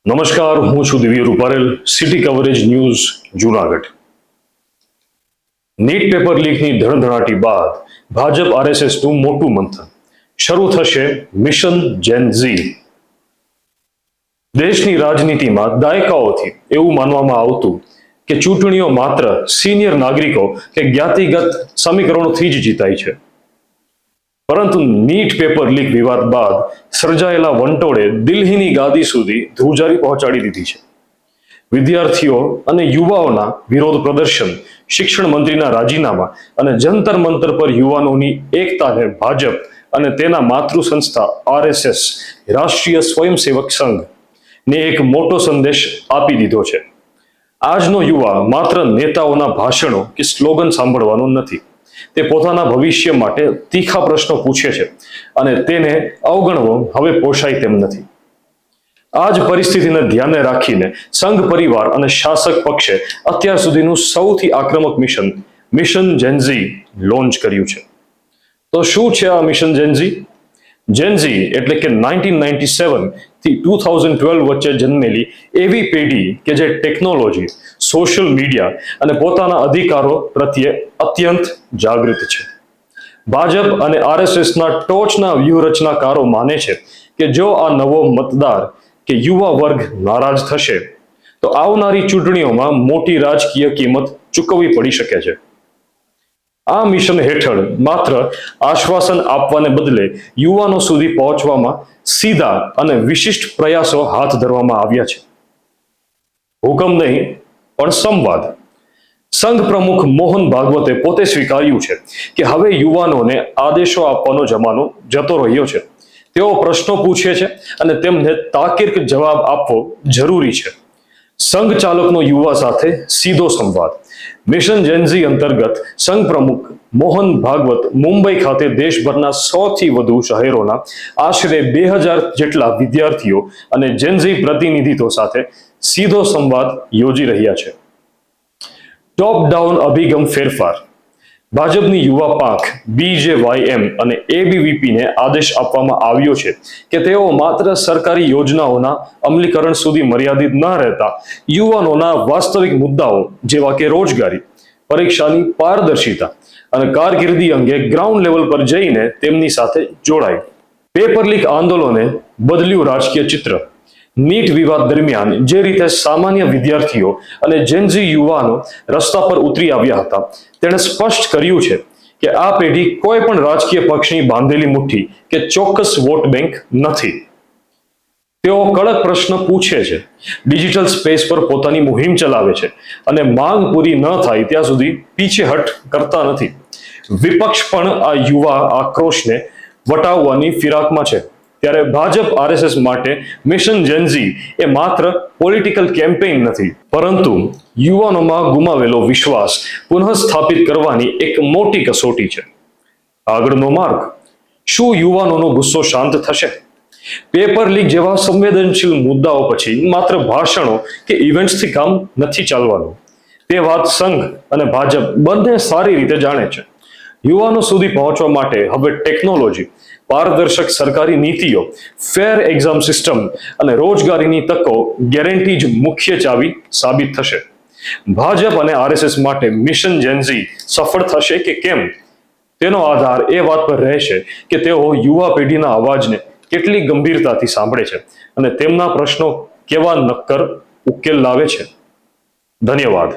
નમસ્કાર, હું છું Divya Ruparel, City Coverage News Junagadh. NEET paper લીકની ધણધણાટી બાદ ભાજપ આરએસએસનું મોટું મંથન. શરૂ થશે મિશન જેન ઝી. દેશની રાજનીતિમાં દાયકાઓથી એવું માનવામાં આવતું કે ચૂંટણીઓ માત્ર સિનિયર નાગરિકો કે જ્ઞાતિગત સમીકરણોથી જ જીતાય છે. પરંતુ નીટ પેપર લીક વિવાદ બાદ સર્જાયેલા વંટોળે દિલ્હીની ગાદી સુધી ધ્રુજારી પહોંચાડી દીધી છે. વિદ્યાર્થીઓ અને યુવાઓના વિરોધ પ્રદર્શન, શિક્ષણ મંત્રીના રાજીનામા અને જંતર મંતર પર યુવાનોની એકતાને ભાજપ અને તેના માતૃ સંસ્થા આરએસએસ રાષ્ટ્રીય સ્વયંસેવક સંઘ ને એક મોટો સંદેશ આપી દીધો છે. આજનો યુવા માત્ર નેતાઓના ભાષણો કે સ્લોગન સાંભળવાનો નથી. તે પોતાના ભવિષ્ય માટે તીખા પ્રશ્નો પૂછે છે અને તેને અવગણવો હવે પોષાય તેમ નથી. આ જ પરિસ્થિતિને ધ્યાને રાખીને સંઘ પરિવાર અને શાસક પક્ષે અત્યાર સુધીનું સૌથી આક્રમક મિશન જેન ઝી લોન્ચ કર્યું છે. તો શું છે આ મિશન જેન ઝી? જેન ઝી એટલે કે 1997 થી 2012 વચ્ચે જન્મેલી એવી પેઢી કે જે ટેકનોલોજી, સોશિયલ મીડિયા અને પોતાના અધિકારો પ્રત્યે અત્યંત જાગૃત છે. ભાજપ અને આરએસએસના ટોચના વ્યૂહરચનાકારો માને છે કે જો આ નવો મતદાર કે યુવા વર્ગ નારાજ થશે તો આવનારી ચૂંટણીઓમાં મોટી રાજકીય કિંમત ચૂકવવી પડી શકે છે. આ મિશન હેઠળ માત્ર આશ્વાસન આપવાને બદલે યુવાનો સુધી પહોંચવામાં સીધા અને વિશિષ્ટ પ્રયાસો હાથ ધરવામાં આવ્યા છે. હુકમ નહીં પણ સંવાદ. સંઘ પ્રમુખ મોહન ભાગવતે પોતે સ્વીકાર્યું છે કે હવે યુવાનોને આદેશો આપવાનો જમાનો જતો રહ્યો છે. તેઓ પ્રશ્નો પૂછે છે અને તેમને તાર્કિક જવાબ આપવો જરૂરી છે. સંઘ ચાલકનો યુવા સાથે સીધો સંવાદ. મિશન જેન ઝી અંતર્ગત સંઘ પ્રમુખ મોહન ભાગવત મુંબઈ ખાતે દેશભરના 100થી વધુ શહેરોના આશરે 2000 જેટલા વિદ્યાર્થીઓ અને જેન ઝી પ્રતિનિધિઓ સાથે સીધો સંવાદ યોજી રહ્યા છે. ટોપ ડાઉન અભિગમ ફેરફાર. ભાજપની યુવા પાંખ BJYM અને ABVPને આદેશ આપવામાં આવ્યો છે કે તેઓ માત્ર સરકારી યોજનાઓના અમલીકરણ સુધી મર્યાદિત ન રહેતા યુવાનોના વાસ્તવિક મુદ્દાઓ જેવા કે રોજગારી, પરીક્ષાની પારદર્શિતા અને કારકિર્દી અંગે ગ્રાઉન્ડ લેવલ પર જઈને તેમની સાથે જોડાય. પેપર લીક આંદોલને બદલ્યું રાજકીય ચિત્ર. નીટ વિવાદ દરમિયાન જે રીતે સામાન્ય વિદ્યાર્થીઓ અને જેન ઝી યુવાનો રસ્તા પર ઉતરી આવ્યા હતા, તેણે સ્પષ્ટ કર્યું છે કે આ પેઢી કોઈ પણ રાજકીય પક્ષની બાંધેલી મુઠ્ઠી કે ચોક્કસ વોટ બેંક નથી. તેઓ કડક પ્રશ્ન પૂછે છે, ડિજિટલ સ્પેસ પર પોતાની મુહિમ ચલાવે છે અને માંગ પૂરી ન થાય ત્યાં સુધી પીછેહટ કરતા નથી. વિપક્ષ પણ આ યુવા આક્રોશને વટાવવાની ફિરાકમાં છે. ત્યારે ભાજપ આરએસએસ માટે મિશન જેન ઝી એ માત્ર પોલિટિકલ કેમ્પેઇન નથી, પરંતુ યુવાનોમાં ગુમાવેલો વિશ્વાસ પુનઃસ્થાપિત કરવાની એક મોટી કસોટી છે. આગળનો માર્ગ. શું યુવાનોનો ગુસ્સો શાંત થશે? પેપર લીક જેવા સંવેદનશીલ મુદ્દાઓ પછી માત્ર ભાષણો કે ઇવેન્ટ્સથી કામ નથી ચાલવાનું. તે વાત સંઘ અને ભાજપ બંને સારી રીતે જાણે છે. યુવાનો સુધી પહોંચવા માટે હવે ટેકનોલોજી, પારદર્શક સરકારી નીતિઓ, ફેર એક્ઝામ સિસ્ટમ અને રોજગારીની તકો ગેરંટી જ મુખ્ય ચાવી સાબિત થશે. ભાજપ અને આરએસએસ માટે મિશન જેન ઝી સફળ થશે કે કેમ, તેનો આધાર એ વાત પર રહેશે કે તેઓ યુવા પેઢીના અવાજને કેટલી ગંભીરતાથી સાંભળે છે અને તેમના પ્રશ્નો કેવા નક્કર ઉકેલ લાવે છે. ધન્યવાદ.